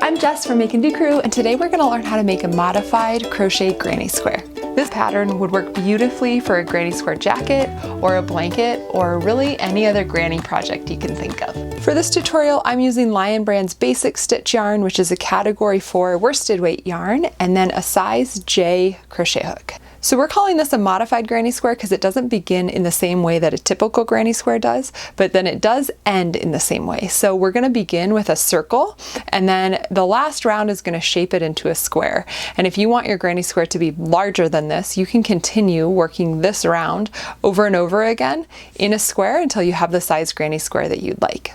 I'm Jess from Make and Do Crew, and today we're going to learn how to make a modified crochet granny square. This pattern would work beautifully for a granny square jacket or a blanket or really any other granny project you can think of. For this tutorial, I'm using Lion Brand's Basic Stitch yarn, which is a category 4 worsted weight yarn, and then a size J crochet hook. So we're calling this a modified granny square because it doesn't begin in the same way that a typical granny square does, but then it does end in the same way. So we're going to begin with a circle, and then the last round is going to shape it into a square. And if you want your granny square to be larger than this, you can continue working this round over and over again in a square until you have the size granny square that you'd like.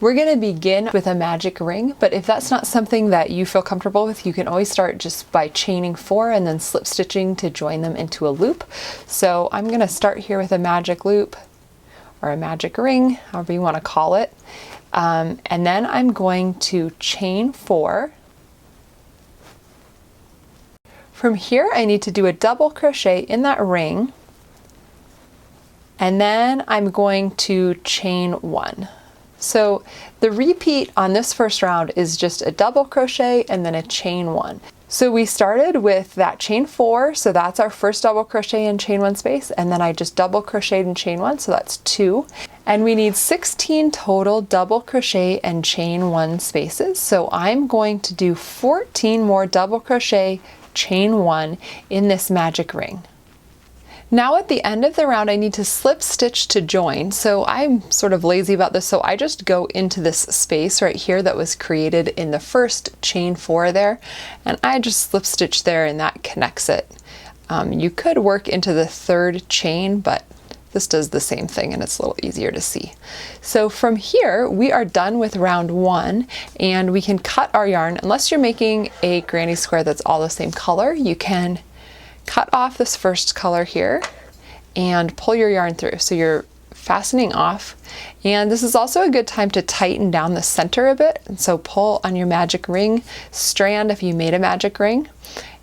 We're going to begin with a magic ring, but if that's not something that you feel comfortable with, you can always start just by chaining 4 and then slip stitching to join them into a loop. So I'm going to start here with a magic loop or a magic ring, however you want to call it. And then I'm going to chain 4. From here, I need to do a double crochet in that ring, and then I'm going to chain 1. So the repeat on this first round is just a double crochet and then a chain 1. So we started with that chain 4, so that's our first double crochet in chain 1 space, and then I just double crocheted in chain 1, so that's 2. And we need 16 total double crochet and chain 1 spaces. So I'm going to do 14 more double crochet, chain 1 in this magic ring. Now at the end of the round, I need to slip stitch to join. So I'm sort of lazy about this, so I just go into this space right here that was created in the first chain 4 there, and I just slip stitch there and that connects it. You could work into the 3rd chain, but this does the same thing and it's a little easier to see. So from here, we are done with round 1, and we can cut our yarn. Unless you're making a granny square that's all the same color, you can cut off this first color here and pull your yarn through. So you're fastening off, and this is also a good time to tighten down the center a bit. And so pull on your magic ring strand if you made a magic ring.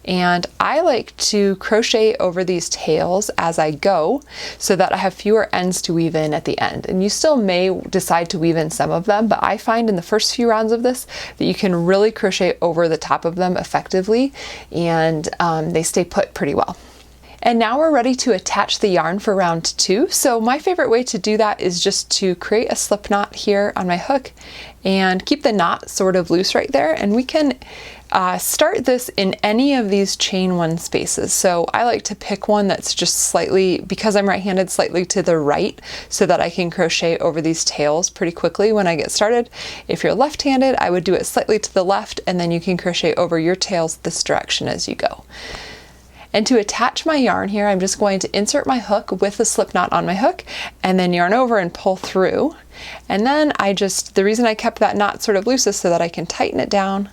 And I like to crochet over these tails as I go so that I have fewer ends to weave in at the end. And you still may decide to weave in some of them, but I find in the first few rounds of this that you can really crochet over the top of them effectively, and they stay put pretty well. And now we're ready to attach the yarn for round 2. So my favorite way to do that is just to create a slip knot here on my hook and keep the knot sort of loose right there. And we can start this in any of these chain 1 spaces. So I like to pick one that's just slightly, because I'm right-handed, slightly to the right, so that I can crochet over these tails pretty quickly when I get started. If you're left-handed, I would do it slightly to the left, and then you can crochet over your tails this direction as you go. And to attach my yarn here, I'm just going to insert my hook with the slip knot on my hook and then yarn over and pull through. And then the reason I kept that knot sort of loose is so that I can tighten it down.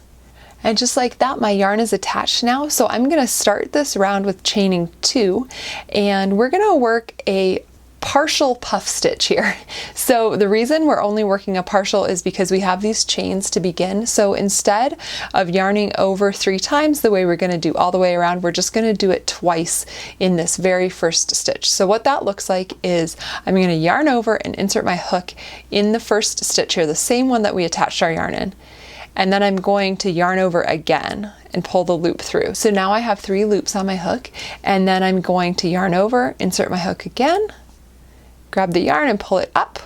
And just like that, my yarn is attached now. So I'm going to start this round with chaining 2, and we're going to work a partial puff stitch here. So the reason we're only working a partial is because we have these chains to begin. So instead of yarning over 3 times the way we're going to do all the way around, we're just going to do it twice in this very first stitch. So what that looks like is I'm going to yarn over and insert my hook in the first stitch here, the same one that we attached our yarn in. And then I'm going to yarn over again and pull the loop through. So now I have 3 loops on my hook, and then I'm going to yarn over, insert my hook again, grab the yarn and pull it up.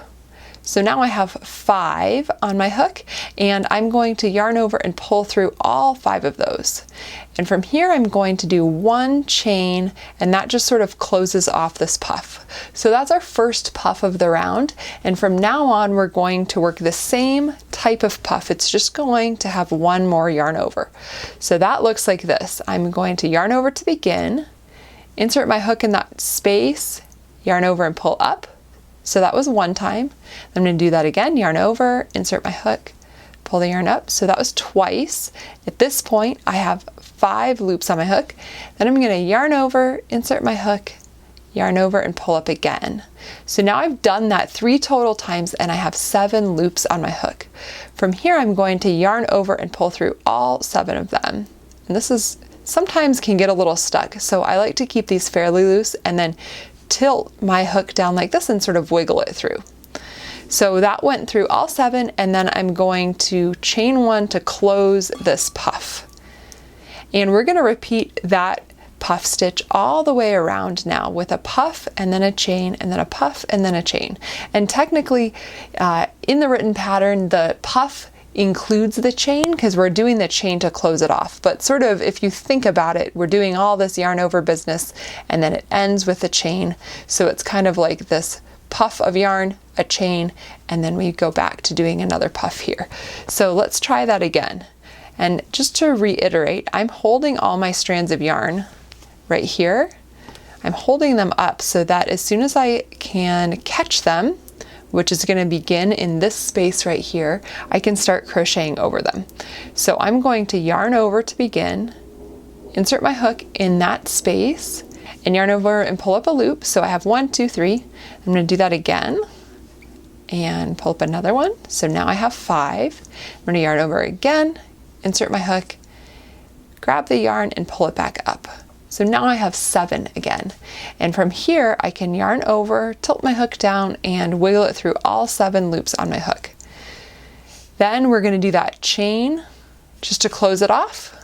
So now I have 5 on my hook, and I'm going to yarn over and pull through all 5 of those. And from here I'm going to do 1 chain, and that just sort of closes off this puff. So that's our first puff of the round, and from now on we're going to work the same type of puff. It's just going to have 1 more yarn over. So that looks like this. I'm going to yarn over to begin, insert my hook in that space, yarn over and pull up. So that was 1 time. I'm going to do that again, yarn over, insert my hook, pull the yarn up. So that was twice. At this point, I have 5 loops on my hook. Then I'm going to yarn over, insert my hook, yarn over and pull up again. So now I've done that 3 total times, and I have 7 loops on my hook. From here, I'm going to yarn over and pull through all 7 of them. And this is sometimes can get a little stuck. So I like to keep these fairly loose and then tilt my hook down like this and sort of wiggle it through. So that went through all 7, and then I'm going to chain 1 to close this puff. And we're going to repeat that puff stitch all the way around now with a puff and then a chain and then a puff and then a chain. And technically in the written pattern, the puff includes the chain because we're doing the chain to close it off. But sort of if you think about it, we're doing all this yarn over business and then it ends with the chain. So it's kind of like this puff of yarn, a chain, and then we go back to doing another puff here. So let's try that again. And just to reiterate, I'm holding all my strands of yarn right here. I'm holding them up so that as soon as I can catch them, which is going to begin in this space right here, I can start crocheting over them. So I'm going to yarn over to begin, insert my hook in that space, and yarn over and pull up a loop. So I have 1, 2, 3. I'm going to do that again and pull up another one. So now I have 5. I'm going to yarn over again, insert my hook, grab the yarn and pull it back up. So now I have 7 again. And from here I can yarn over, tilt my hook down, and wiggle it through all 7 loops on my hook. Then we're going to do that chain just to close it off,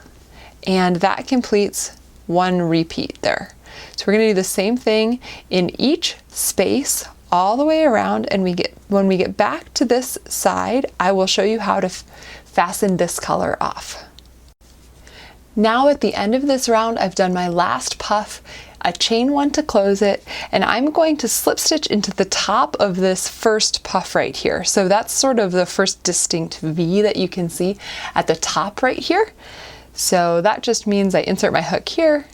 and that completes 1 repeat there. So we're going to do the same thing in each space all the way around, and when we get back to this side, I will show you how to fasten this color off. Now at the end of this round, I've done my last puff, a chain 1 to close it, and I'm going to slip stitch into the top of this first puff right here. So that's sort of the first distinct V that you can see at the top right here. So that just means I insert my hook here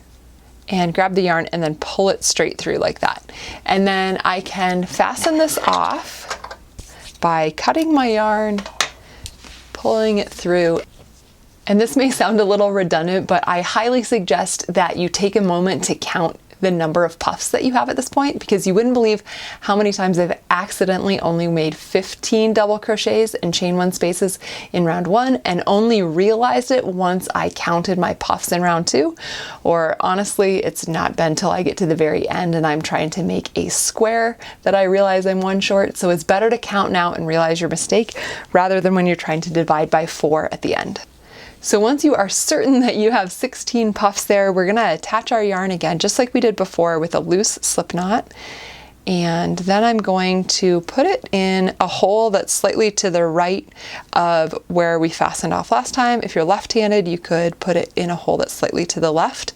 and grab the yarn and then pull it straight through like that. And then I can fasten this off by cutting my yarn, pulling it through. And this may sound a little redundant, but I highly suggest that you take a moment to count the number of puffs that you have at this point, because you wouldn't believe how many times I've accidentally only made 15 double crochets and chain 1 spaces in round 1 and only realized it once I counted my puffs in round 2. Or honestly, it's not been till I get to the very end and I'm trying to make a square that I realize I'm 1 short. So it's better to count now and realize your mistake rather than when you're trying to divide by 4 at the end. So once you are certain that you have 16 puffs there, we're going to attach our yarn again, just like we did before, with a loose slip knot. And then I'm going to put it in a hole that's slightly to the right of where we fastened off last time. If you're left-handed, you could put it in a hole that's slightly to the left.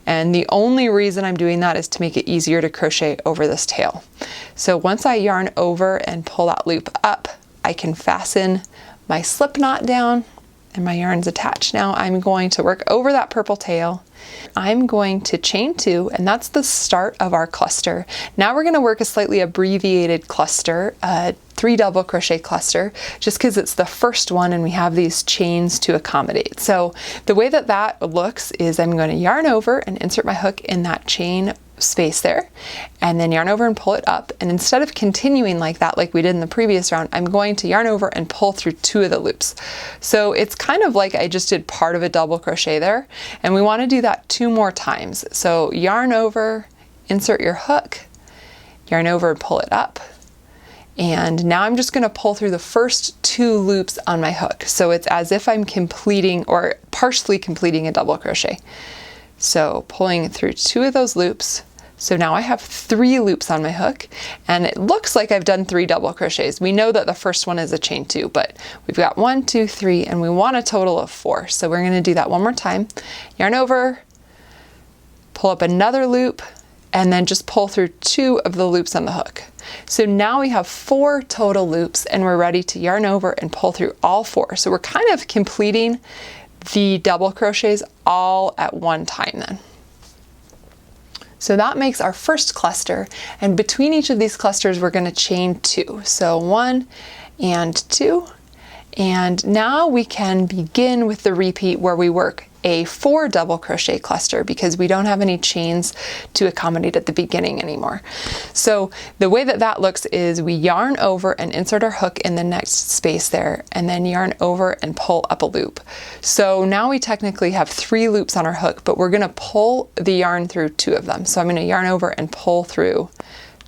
And the only reason I'm doing that is to make it easier to crochet over this tail. So once I yarn over and pull that loop up, I can fasten my slip knot down. And my yarn's attached now. I'm going to work over that purple tail. I'm going to chain 2, and that's the start of our cluster. Now we're going to work a slightly abbreviated cluster, a 3 double crochet cluster, just because it's the first one and we have these chains to accommodate. So the way that that looks is I'm going to yarn over and insert my hook in that chain space there, and then yarn over and pull it up. And instead of continuing like that like we did in the previous round, I'm going to yarn over and pull through 2 of the loops. So it's kind of like I just did part of a double crochet there, and we want to do that 2 more times. So yarn over, insert your hook, yarn over and pull it up. And now I'm just going to pull through the first 2 loops on my hook. So it's as if I'm completing or partially completing a double crochet. So pulling through 2 of those loops. So now I have 3 loops on my hook, and it looks like I've done 3 double crochets. We know that the first one is a chain 2, but we've got 1, 2, 3, and we want a total of 4. So we're going to do that one more time. Yarn over, pull up another loop, and then just pull through 2 of the loops on the hook. So now we have 4 total loops, and we're ready to yarn over and pull through all 4. So we're kind of completing the double crochets all at one time then. So that makes our first cluster, and between each of these clusters we're going to chain 2. So 1 and 2, and now we can begin with the repeat where we work a 4 double crochet cluster because we don't have any chains to accommodate at the beginning anymore. So the way that that looks is we yarn over and insert our hook in the next space there, and then yarn over and pull up a loop. So now we technically have 3 loops on our hook, but we're going to pull the yarn through 2 of them. So I'm going to yarn over and pull through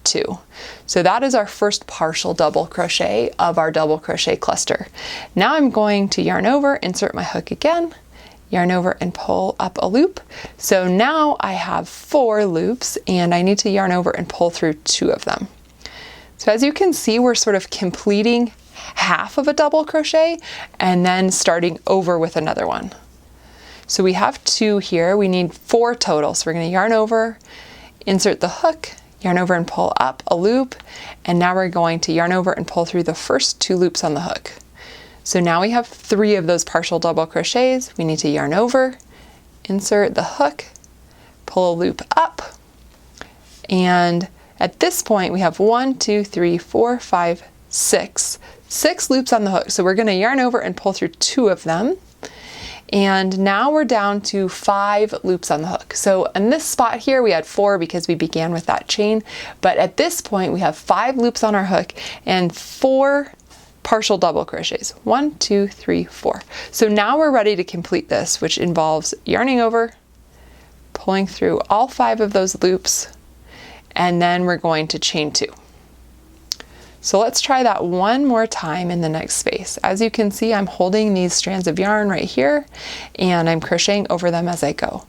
2. So that is our first partial double crochet of our double crochet cluster. Now I'm going to yarn over, insert my hook again, yarn over and pull up a loop. So now I have 4 loops and I need to yarn over and pull through 2 of them. So as you can see, we're sort of completing half of a double crochet and then starting over with another one. So we have 2 here, we need 4 total. So we're going to yarn over, insert the hook, yarn over and pull up a loop, and now we're going to yarn over and pull through the first 2 loops on the hook. So now we have 3 of those partial double crochets. We need to yarn over, insert the hook, pull a loop up, and at this point we have 1, 2, 3, 4, 5, 6 loops on the hook. So we're going to yarn over and pull through 2 of them. And now we're down to 5 loops on the hook. So in this spot here we had 4 because we began with that chain, but at this point we have 5 loops on our hook and 4 partial double crochets. 1, 2, 3, 4. So now we're ready to complete this, which involves yarning over, pulling through all 5 of those loops, and then we're going to chain 2. So let's try that one more time in the next space. As you can see, I'm holding these strands of yarn right here and I'm crocheting over them as I go.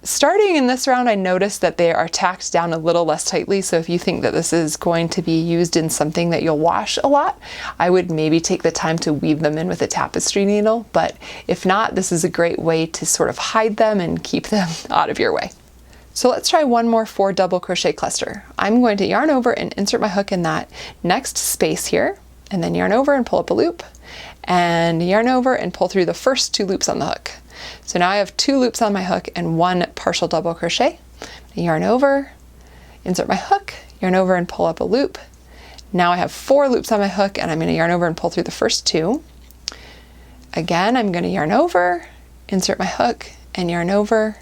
Starting in this round, I noticed that they are tacked down a little less tightly, so if you think that this is going to be used in something that you'll wash a lot, I would maybe take the time to weave them in with a tapestry needle, but if not, this is a great way to sort of hide them and keep them out of your way. So let's try one more 4 double crochet cluster. I'm going to yarn over and insert my hook in that next space here, and then yarn over and pull up a loop, and yarn over and pull through the first 2 loops on the hook. So now I have 2 loops on my hook and 1 partial double crochet. Yarn over, insert my hook, yarn over and pull up a loop. Now I have 4 loops on my hook and I'm going to yarn over and pull through the first 2. Again, I'm going to yarn over, insert my hook, and yarn over.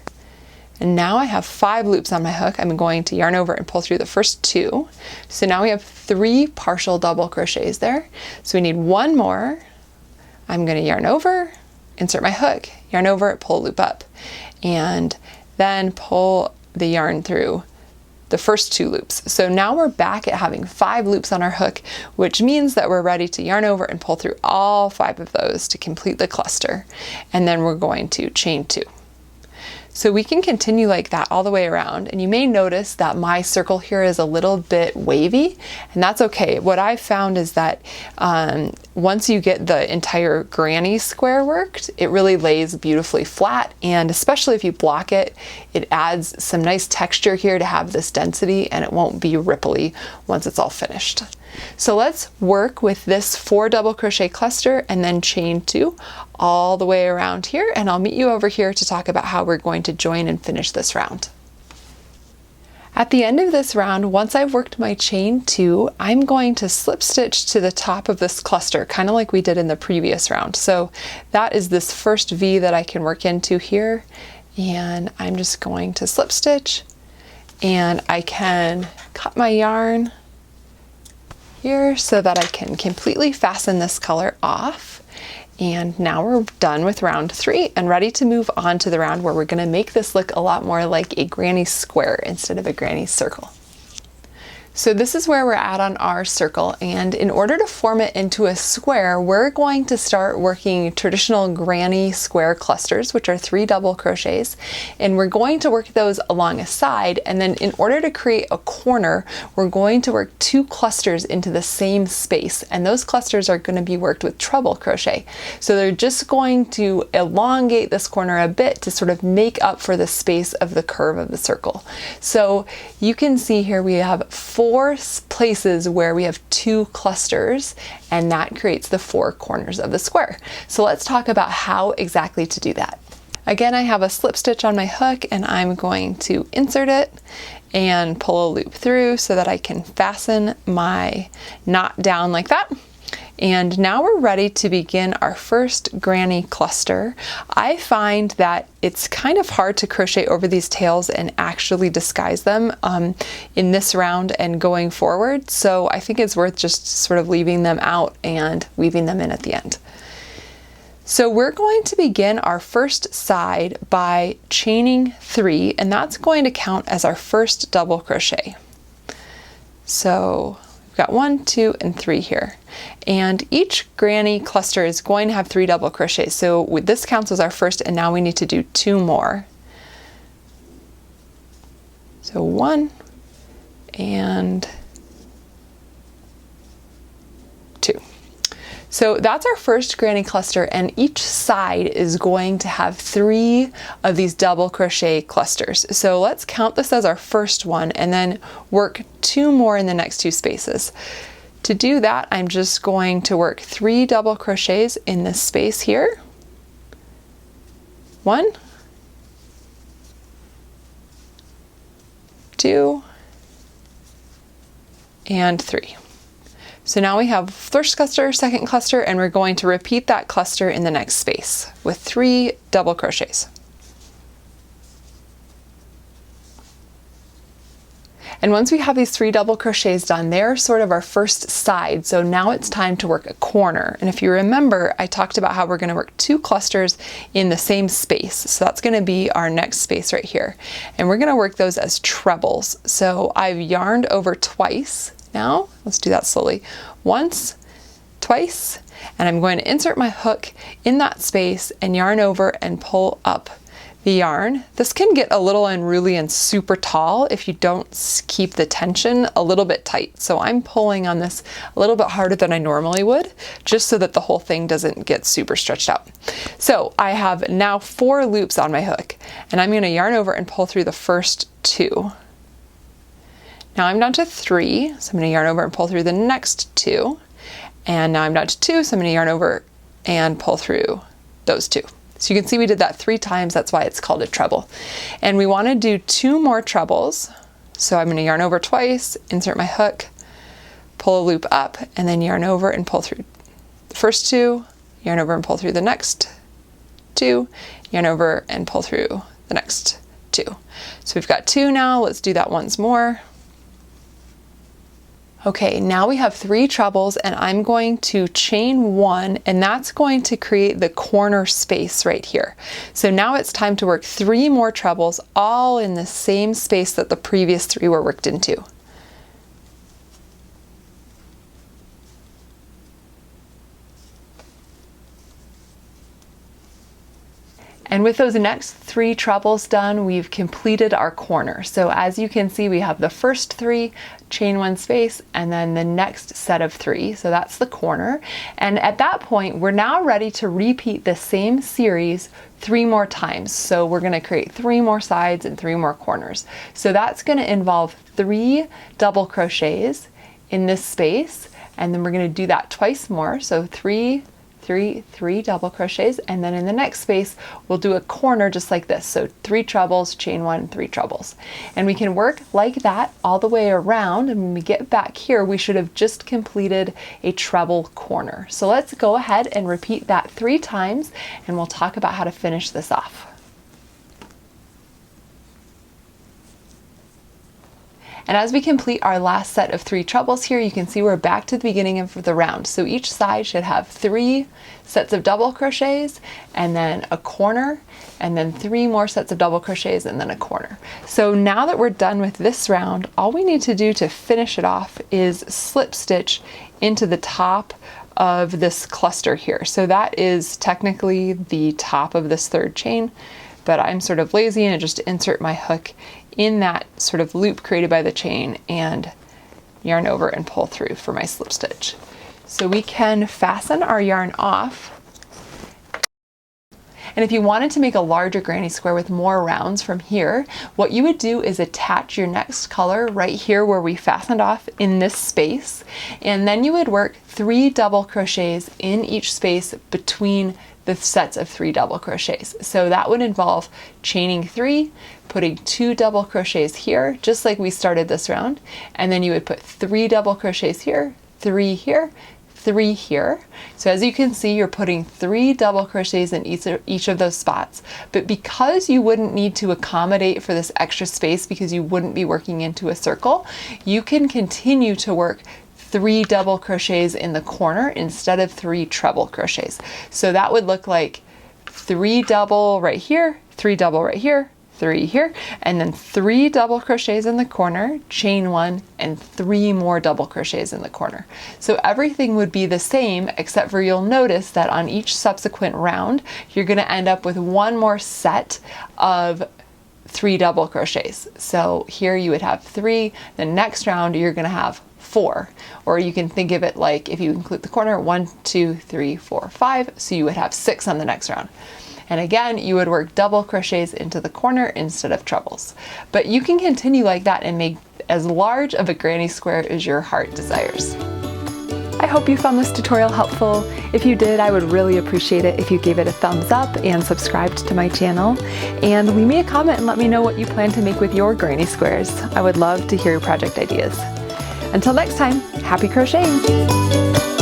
And now I have 5 loops on my hook. I'm going to yarn over and pull through the first 2. So now we have 3 partial double crochets there. So we need 1 more. I'm going to yarn over, insert my hook, yarn over, pull a loop up, and then pull the yarn through the first 2 loops. So now we're back at having 5 loops on our hook, which means that we're ready to yarn over and pull through all 5 of those to complete the cluster. And then we're going to chain 2. So we can continue like that all the way around, and you may notice that my circle here is a little bit wavy, and that's okay. What I've found is that once you get the entire granny square worked, it really lays beautifully flat, and especially if you block it, it adds some nice texture here to have this density, and it won't be ripply once it's all finished. So let's work with this 4 double crochet cluster and then chain 2 all the way around here, and I'll meet you over here to talk about how we're going to join and finish this round. At the end of this round, once I've worked my chain 2, I'm going to slip stitch to the top of this cluster, kind of like we did in the previous round. So that is this first V that I can work into here, and I'm just going to slip stitch, and I can cut my yarn here so that I can completely fasten this color off. And now we're done with round 3 and ready to move on to the round where we're going to make this look a lot more like a granny square instead of a granny circle. So this is where we're at on our circle, and in order to form it into a square, we're going to start working traditional granny square clusters, which are 3 double crochets, and we're going to work those along a side, and then in order to create a corner, we're going to work 2 clusters into the same space, and those clusters are going to be worked with treble crochet. So they're just going to elongate this corner a bit to sort of make up for the space of the curve of the circle. So you can see here we have 4 places where we have 2 clusters, and that creates the 4 corners of the square. So let's talk about how exactly to do that. Again, I have a slip stitch on my hook, and I'm going to insert it and pull a loop through so that I can fasten my knot down like that. And now we're ready to begin our first granny cluster. I find that it's kind of hard to crochet over these tails and actually disguise them in this round and going forward, so I think it's worth just sort of leaving them out and weaving them in at the end. So we're going to begin our first side by chaining 3, and that's going to count as our first double crochet. So we've got 1, 2, and 3 here. And each granny cluster is going to have 3 double crochets. So this counts as our first, and now we need to do 2 more. So 1 and 2. So that's our first granny cluster, and each side is going to have 3 of these double crochet clusters. So let's count this as our first one and then work 2 more in the next 2 spaces. To do that, I'm just going to work 3 double crochets in this space here. 1, 2, and 3. So now we have first cluster, second cluster, and we're going to repeat that cluster in the next space with 3 double crochets. And once we have these 3 double crochets done, they're sort of our first side. So now it's time to work a corner. And if you remember, I talked about how we're going to work 2 clusters in the same space. So that's going to be our next space right here. And we're going to work those as trebles. So I've yarned over twice. Now, let's do that slowly. Once, twice, and I'm going to insert my hook in that space and yarn over and pull up the yarn. This can get a little unruly and super tall if you don't keep the tension a little bit tight. So I'm pulling on this a little bit harder than I normally would, just so that the whole thing doesn't get super stretched out. So I have now 4 loops on my hook, and I'm going to yarn over and pull through the first 2. Now I'm down to 3, so I'm going to yarn over and pull through the next 2. And now I'm down to 2, so I'm going to yarn over and pull through those 2. So you can see we did that 3 times, that's why it's called a treble. And we want to do 2 more trebles. So I'm going to yarn over twice, insert my hook, pull a loop up, and then yarn over and pull through the first 2, yarn over and pull through the next 2, yarn over and pull through the next 2. So we've got 2 now, let's do that once more. Okay, now we have 3 trebles, and I'm going to chain 1, and that's going to create the corner space right here. So now it's time to work 3 more trebles, all in the same space that the previous 3 were worked into. And with those next 3 trebles done, we've completed our corner. So as you can see, we have the first 3, chain 1 space, and then the next set of 3. So that's the corner. And at that point, we're now ready to repeat the same series 3 more times. So we're going to create 3 more sides and 3 more corners. So that's going to involve 3 double crochets in this space, and then we're going to do that twice more. So 3 double crochets, and then in the next space we'll do a corner just like this. So 3 trebles, chain 1, 3 trebles, and we can work like that all the way around, and when we get back here we should have just completed a treble corner. So let's go ahead and repeat that 3 times, and we'll talk about how to finish this off. And as we complete our last set of 3 trebles here, you can see we're back to the beginning of the round. So each side should have 3 sets of double crochets, and then a corner, and then 3 more sets of double crochets, and then a corner. So now that we're done with this round, all we need to do to finish it off is slip stitch into the top of this cluster here. So that is technically the top of this 3rd chain, but I'm sort of lazy and just insert my hook in that sort of loop created by the chain and yarn over and pull through for my slip stitch. So we can fasten our yarn off. And if you wanted to make a larger granny square with more rounds from here, what you would do is attach your next color right here where we fastened off in this space, and then you would work 3 double crochets in each space between the sets of 3 double crochets. So that would involve chaining 3, putting 2 double crochets here, just like we started this round, and then you would put 3 double crochets here, 3 here, 3 here. So as you can see, you're putting 3 double crochets in each of those spots. But because you wouldn't need to accommodate for this extra space because you wouldn't be working into a circle, you can continue to work 3 double crochets in the corner instead of 3 treble crochets. So that would look like 3 double right here, 3 double right here, 3 here, and then 3 double crochets in the corner, chain 1, and 3 more double crochets in the corner. So everything would be the same, except for you'll notice that on each subsequent round, you're going to end up with one more set of 3 double crochets. So here you would have 3, the next round you're going to have 4, or you can think of it like, if you include the corner, 1, 2, 3, 4, 5, so you would have 6 on the next round. And again, you would work double crochets into the corner instead of trebles. But you can continue like that and make as large of a granny square as your heart desires. I hope you found this tutorial helpful. If you did, I would really appreciate it if you gave it a thumbs up and subscribed to my channel. And leave me a comment and let me know what you plan to make with your granny squares. I would love to hear your project ideas. Until next time, happy crocheting!